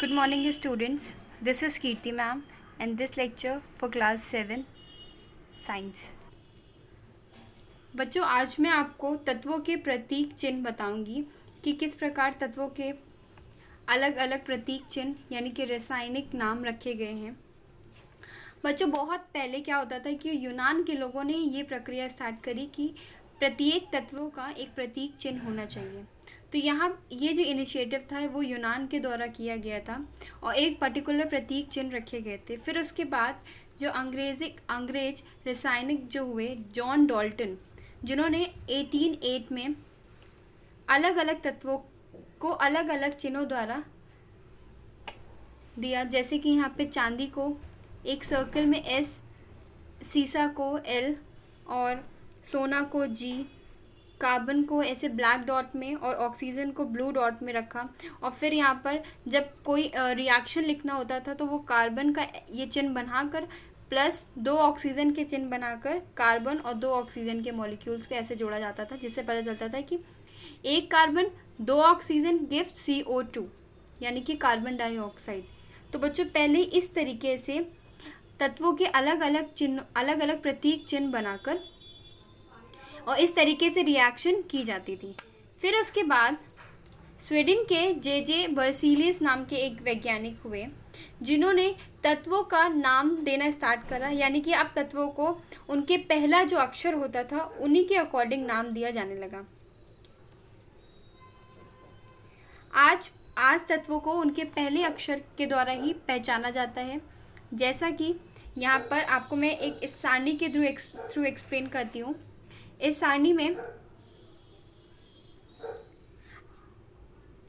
Good morning students. This is Kirti ma'am and this lecture for class 7 science. बच्चों आज मैं आपको तत्वों के प्रतीक चिन्ह बताऊंगी कि किस प्रकार तत्वों के अलग अलग प्रतीक चिन्ह यानी कि रासायनिक नाम रखे गए हैं। बच्चों बहुत पहले क्या होता था कि यूनान के लोगों ने ये प्रक्रिया स्टार्ट करी कि प्रत्येक तत्वों का एक प्रतीक चिन्ह होना चाहिए। तो यहाँ ये जो इनिशिएटिव था वो यूनान के द्वारा किया गया था और एक पर्टिकुलर प्रतीक चिन्ह रखे गए थे। फिर उसके बाद जो अंग्रेज रासायनिक जो हुए जॉन डाल्टन, जिन्होंने 1808 में अलग अलग तत्वों को अलग अलग चिन्हों द्वारा दिया। जैसे कि यहाँ पे चांदी को एक सर्कल में S, सीसा को L और सोना को G, कार्बन को ऐसे ब्लैक डॉट में और ऑक्सीजन को ब्लू डॉट में रखा। और फिर यहाँ पर जब कोई रिएक्शन लिखना होता था तो वो कार्बन का ये चिन्ह बनाकर प्लस 2 ऑक्सीजन के चिन्ह बनाकर कार्बन और 2 ऑक्सीजन के मॉलिक्यूल्स को ऐसे जोड़ा जाता था, जिससे पता चलता था कि एक कार्बन 2 ऑक्सीजन गिव्स CO2 यानी कि कार्बन डाइऑक्साइड। तो बच्चों पहले इस तरीके से तत्वों के अलग अलग चिन्ह, अलग अलग प्रतीक चिन्ह बनाकर और इस तरीके से रिएक्शन की जाती थी। फिर उसके बाद स्वीडन के जे बर्सीलियस नाम के एक वैज्ञानिक हुए जिन्होंने तत्वों का नाम देना स्टार्ट करा, यानी कि अब तत्वों को उनके पहला जो अक्षर होता था उन्हीं के अकॉर्डिंग नाम दिया जाने लगा। आज तत्वों को उनके पहले अक्षर के द्वारा ही पहचाना जाता है। जैसा कि यहाँ पर आपको मैं एक इस सारणी के थ्रू एक्सप्लेन करती हूँ। इस सारणी में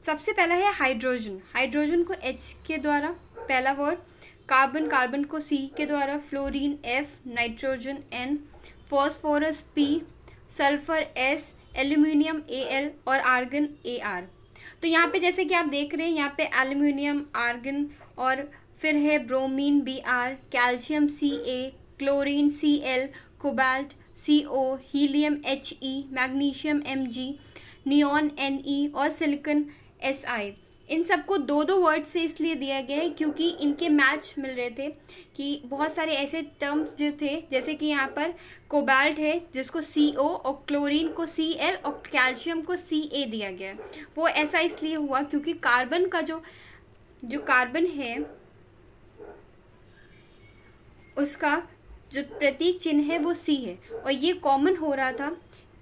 सबसे पहला है हाइड्रोजन को H के द्वारा पहला वर्ड, कार्बन को C के द्वारा, fluorine F, nitrogen N, phosphorus P, sulphur S, aluminium Al और आर्गन Ar। तो यहाँ पे जैसे कि आप देख रहे हैं यहाँ पे एल्यूमिनियम, आर्गन और फिर है bromine Br, calcium Ca, chlorine Cl, cobalt CO, helium He, magnesium Mg, neon Ne और सिलिकॉन Si। इन सबको दो वर्ड से इसलिए दिया गया है क्योंकि इनके मैच मिल रहे थे कि बहुत सारे ऐसे टर्म्स जो थे, जैसे कि यहाँ पर कोबाल्ट है जिसको CO और क्लोरीन को Cl और कैल्शियम को Ca दिया गया है। वो ऐसा इसलिए हुआ क्योंकि कार्बन का जो कार्बन है उसका जो प्रतीक चिन्ह है वो C है और ये कॉमन हो रहा था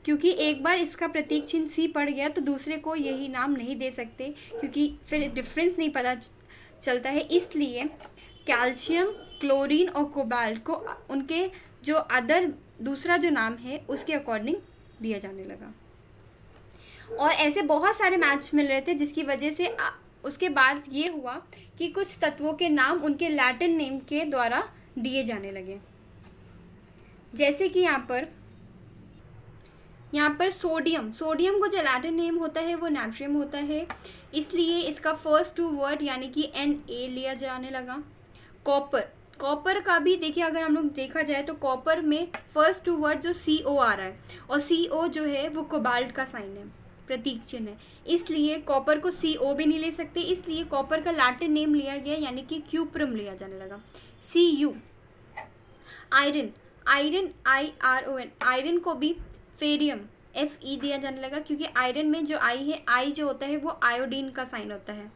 क्योंकि एक बार इसका प्रतीक चिन्ह C पड़ गया तो दूसरे को यही नाम नहीं दे सकते क्योंकि फिर डिफरेंस नहीं पता चलता है। इसलिए कैल्शियम, क्लोरीन और कोबाल्ट को उनके जो दूसरा जो नाम है उसके अकॉर्डिंग दिया जाने लगा। और ऐसे बहुत सारे मैच मिल रहे थे जिसकी वजह से उसके बाद ये हुआ कि कुछ तत्वों के नाम उनके लैटिन नेम के द्वारा दिए जाने लगे। जैसे कि यहाँ पर सोडियम को जो लैटिन नेम होता है वो नाट्रियम होता है, इसलिए इसका फर्स्ट 2 वर्ड यानी कि Na लिया जाने लगा। कॉपर का भी देखिए, अगर हम लोग देखा जाए तो कॉपर में फर्स्ट 2 वर्ड जो CO आ रहा है और CO जो है वो कोबाल्ट का साइन है, प्रतीक चिन्ह है, इसलिए कॉपर को CO भी नहीं ले सकते, इसलिए कॉपर का लैटिन नेम लिया गया यानी कि क्यूप्रम लिया जाने लगा। Cu। आयरन IRON, आयरन को भी फेरियम Fe दिया जाने लगा क्योंकि आयरन में जो I है, I जो होता है वो आयोडीन का साइन होता है।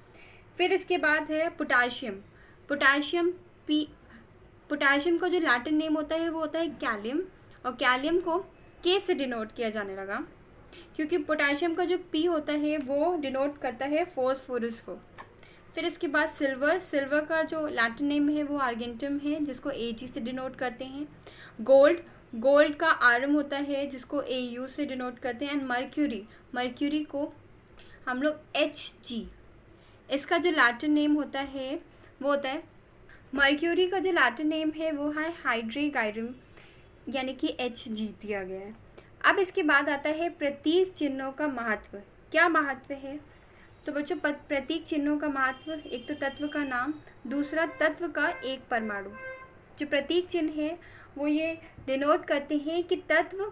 फिर इसके बाद है पोटाशियम का जो लैटिन नेम होता है वो होता है कैलियम और कैलियम को K से डिनोट किया जाने लगा क्योंकि पोटाशियम का जो P होता है वो डिनोट करता है फॉस्फोरस को। फिर इसके बाद सिल्वर का जो लैटिन नेम है वो आर्गेंटम है जिसको Ag से डिनोट करते हैं। गोल्ड का आर्म होता है जिसको Au से डिनोट करते हैं। एंड मर्क्यूरी को हम लोग Hg, इसका जो लैटिन नेम होता है वो होता है, मर्क्यूरी का जो लैटिन नेम है वो है हाइड्रीगाइरम यानी कि Hg दिया गया है। अब इसके बाद आता है प्रतीक चिन्हों का महत्व। क्या महत्व है? तो बच्चों प्रतीक चिन्हों का महत्व, एक तो तत्व का नाम, दूसरा तत्व का एक परमाणु। जो प्रतीक चिन्ह है वो ये डिनोट करते हैं कि तत्व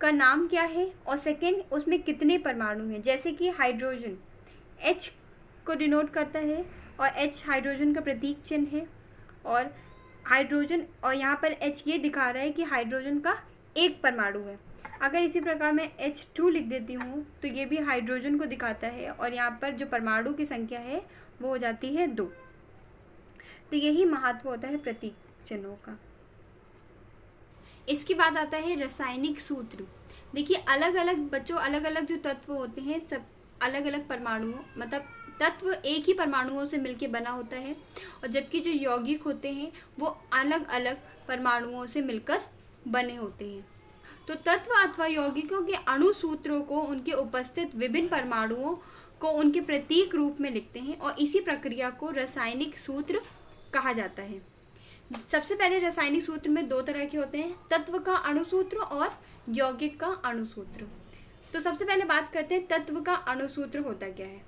का नाम क्या है और सेकंड उसमें कितने परमाणु हैं। जैसे कि हाइड्रोजन H को डिनोट करता है और H हाइड्रोजन का प्रतीक चिन्ह है, और हाइड्रोजन, और यहाँ पर H ये दिखा रहा है कि हाइड्रोजन का एक परमाणु है। अगर इसी प्रकार मैं H2 लिख देती हूँ तो ये भी हाइड्रोजन को दिखाता है, और यहाँ पर जो परमाणु की संख्या है वो हो जाती है 2। तो यही महत्व होता है प्रतीक चिन्हों का। इसके बाद आता है रासायनिक सूत्र। देखिए अलग अलग बच्चों, अलग अलग जो तत्व होते हैं सब अलग अलग परमाणुओं, मतलब तत्व एक ही परमाणुओं से मिलके बना होता है, और जबकि जो यौगिक होते हैं वो अलग अलग परमाणुओं से मिलकर बने होते हैं। तो तत्व अथवा यौगिकों के अणु सूत्रों को उनके उपस्थित विभिन्न परमाणुओं को उनके प्रतीक रूप में लिखते हैं, और इसी प्रक्रिया को रासायनिक सूत्र कहा जाता है। सबसे पहले रासायनिक सूत्र में 2 तरह के होते हैं, तत्व का अणुसूत्र और यौगिक का अणुसूत्र। तो सबसे पहले बात करते हैं तत्व का अणुसूत्र होता क्या है।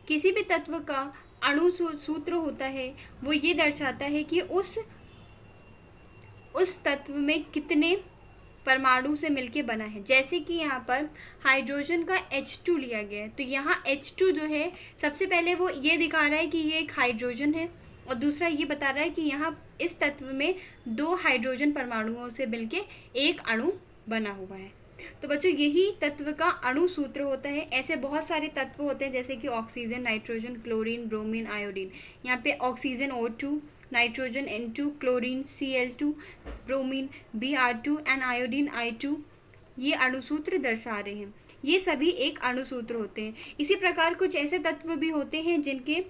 किसी भी तत्व का अणुसूत्र होता है वो ये दर्शाता है कि उस तत्व में कितने परमाणु से मिलके बना है। जैसे कि यहाँ पर हाइड्रोजन का H2 लिया गया है, तो यहाँ H2 जो है सबसे पहले वो ये दिखा रहा है कि ये एक हाइड्रोजन है, और दूसरा ये बता रहा है कि यहाँ इस तत्व में 2 हाइड्रोजन परमाणुओं से मिलके एक अणु बना हुआ है। तो बच्चों यही तत्व का अणु सूत्र होता है। ऐसे बहुत सारे तत्व होते हैं जैसे कि oxygen, nitrogen, chlorine, bromine, iodine. यहाँ पे oxygen O2, nitrogen N2, chlorine Cl2, bromine Br2 and iodine I2 ये अणुसूत्र दर्शा रहे हैं। ये सभी एक अणुसूत्र होते हैं। इसी प्रकार कुछ ऐसे तत्व भी होते हैं जिनके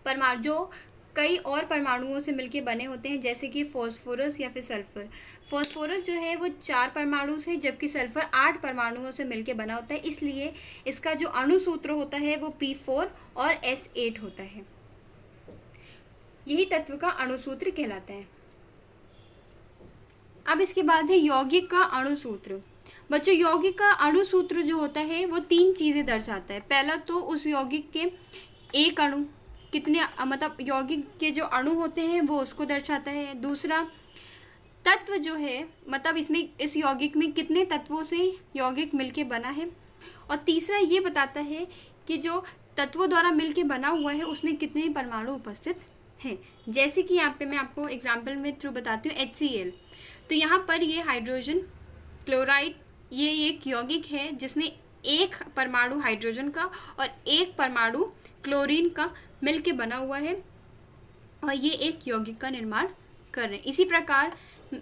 परमाणु जो कई और परमाणुओं से मिलके बने होते हैं, जैसे कि फॉस्फोरस या फिर सल्फर। फॉस्फोरस जो है वो 4 परमाणु से, जबकि सल्फर 8 परमाणुओं से मिलके बना होता है, इसलिए इसका जो अणुसूत्र होता है वो P4 और S8 होता है। यही तत्व का अणुसूत्र कहलाता है। अब इसके बाद है यौगिक का अणुसूत्र। बच्चों यौगिक का अणुसूत्र जो होता है वो 3 चीज़ें दर्शाता है। पहला तो उस यौगिक के एक अणु कितने, मतलब यौगिक के जो अणु होते हैं वो उसको दर्शाता है। दूसरा तत्व जो है, मतलब इसमें इस यौगिक में कितने तत्वों से यौगिक मिलके बना है। और तीसरा ये बताता है कि जो तत्वों द्वारा मिलके बना हुआ है उसमें कितने परमाणु उपस्थित हैं। जैसे कि यहाँ पे मैं आपको एग्जाम्पल में थ्रू बताती हूँ HCl। तो यहाँ पर ये हाइड्रोजन क्लोराइड ये एक यौगिक है जिसमें एक परमाणु हाइड्रोजन का और एक परमाणु क्लोरीन का मिलके बना हुआ है, और ये एक यौगिक का निर्माण कर रहे हैं। इसी प्रकार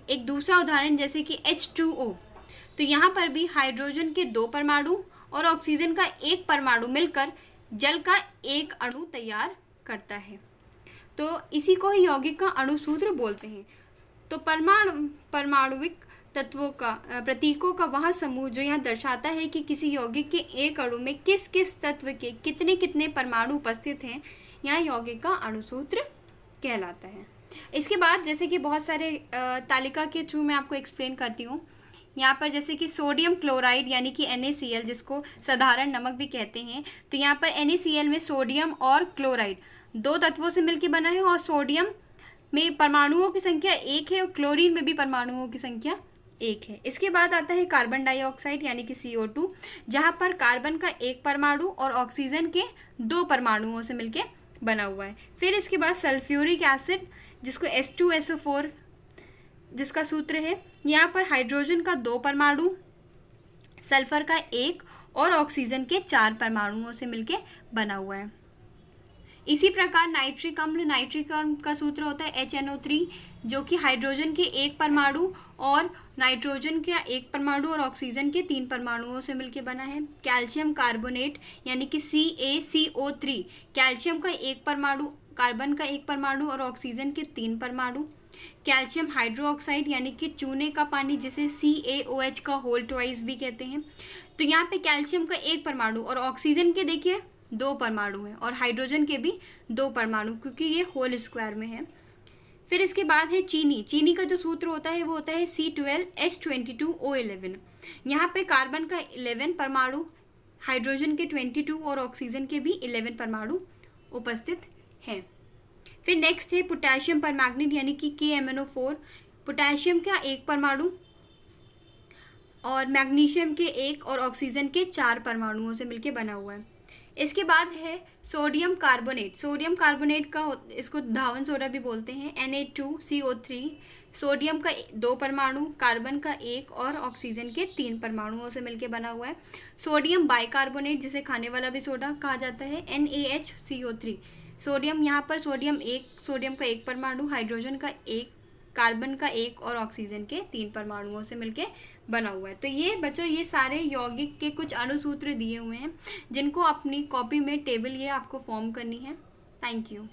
एक दूसरा उदाहरण जैसे कि H2O, तो यहाँ पर भी हाइड्रोजन के 2 परमाणु और ऑक्सीजन का एक परमाणु मिलकर जल का एक अणु तैयार करता है। तो इसी को ही यौगिक का अणुसूत्र बोलते हैं। तो परमाणुविक तत्वों का प्रतीकों का वह समूह जो यहाँ दर्शाता है कि किसी यौगिक के एक अणु में किस किस तत्व के कितने कितने परमाणु उपस्थित हैं, यहाँ यौगिक का अणुसूत्र कहलाता है। इसके बाद जैसे कि बहुत सारे तालिका के थ्रू मैं आपको एक्सप्लेन करती हूँ। यहाँ पर जैसे कि सोडियम क्लोराइड यानी कि NaCl जिसको साधारण नमक भी कहते हैं, तो यहाँ पर NaCl में सोडियम और क्लोराइड 2 तत्वों से मिलकर बना है, और सोडियम में परमाणुओं की संख्या 1 है और क्लोरीन में भी परमाणुओं की संख्या 1 है। इसके बाद आता है कार्बन डाइऑक्साइड यानी कि CO2, जहाँ पर कार्बन का 1 परमाणु और ऑक्सीजन के 2 परमाणुओं से मिलके बना हुआ है। फिर इसके बाद सल्फ्यूरिक एसिड जिसको H2SO4 जिसका सूत्र है, यहाँ पर हाइड्रोजन का 2 परमाणु, सल्फर का 1 और ऑक्सीजन के 4 परमाणुओं से मिलके बना हुआ है। इसी प्रकार नाइट्रिक अम्ल का सूत्र होता है HNO3 जो कि हाइड्रोजन के 1 परमाणु और नाइट्रोजन के 1 परमाणु और ऑक्सीजन के 3 परमाणुओं से मिलकर बना है। कैल्शियम कार्बोनेट यानी कि CaCO3 कैल्शियम का 1 परमाणु, कार्बन का 1 परमाणु और ऑक्सीजन के 3 परमाणु। कैल्शियम हाइड्रोक्साइड यानी कि चूने का पानी जिसे CaOH का होल ट्वाइस भी कहते हैं। तो यहाँ पे कैल्शियम का 1 परमाणु और ऑक्सीजन के देखिए 2 परमाणु हैं, और हाइड्रोजन के भी 2 परमाणु क्योंकि ये होल स्क्वायर में है। फिर इसके बाद है चीनी का जो सूत्र होता है वो होता है C12H22O11। यहाँ पे कार्बन का 11 परमाणु, हाइड्रोजन के 22 और ऑक्सीजन के भी 11 परमाणु उपस्थित हैं। फिर नेक्स्ट है पोटेशियम परमैंगनीट यानी कि KMnO4। पोटेशियम का 1 परमाणु और मैग्नीशियम के 1 और ऑक्सीजन के 4 परमाणुओं से मिलकर बना हुआ है। इसके बाद है सोडियम कार्बोनेट। सोडियम कार्बोनेट का इसको धावन सोडा भी बोलते हैं। Na2CO3 सोडियम का 2 परमाणु, कार्बन का 1 और ऑक्सीजन के 3 परमाणुओं से मिलकर बना हुआ है। सोडियम बाइकार्बोनेट जिसे खाने वाला भी सोडा कहा जाता है, NaHCO3 सोडियम, यहाँ पर सोडियम का 1 परमाणु, हाइड्रोजन का 1, कार्बन का 1 और ऑक्सीजन के 3 परमाणुओं से मिलके बना हुआ है। तो ये बच्चों ये सारे यौगिक के कुछ अणुसूत्र दिए हुए हैं जिनको अपनी कॉपी में टेबल ये आपको फॉर्म करनी है। Thank you.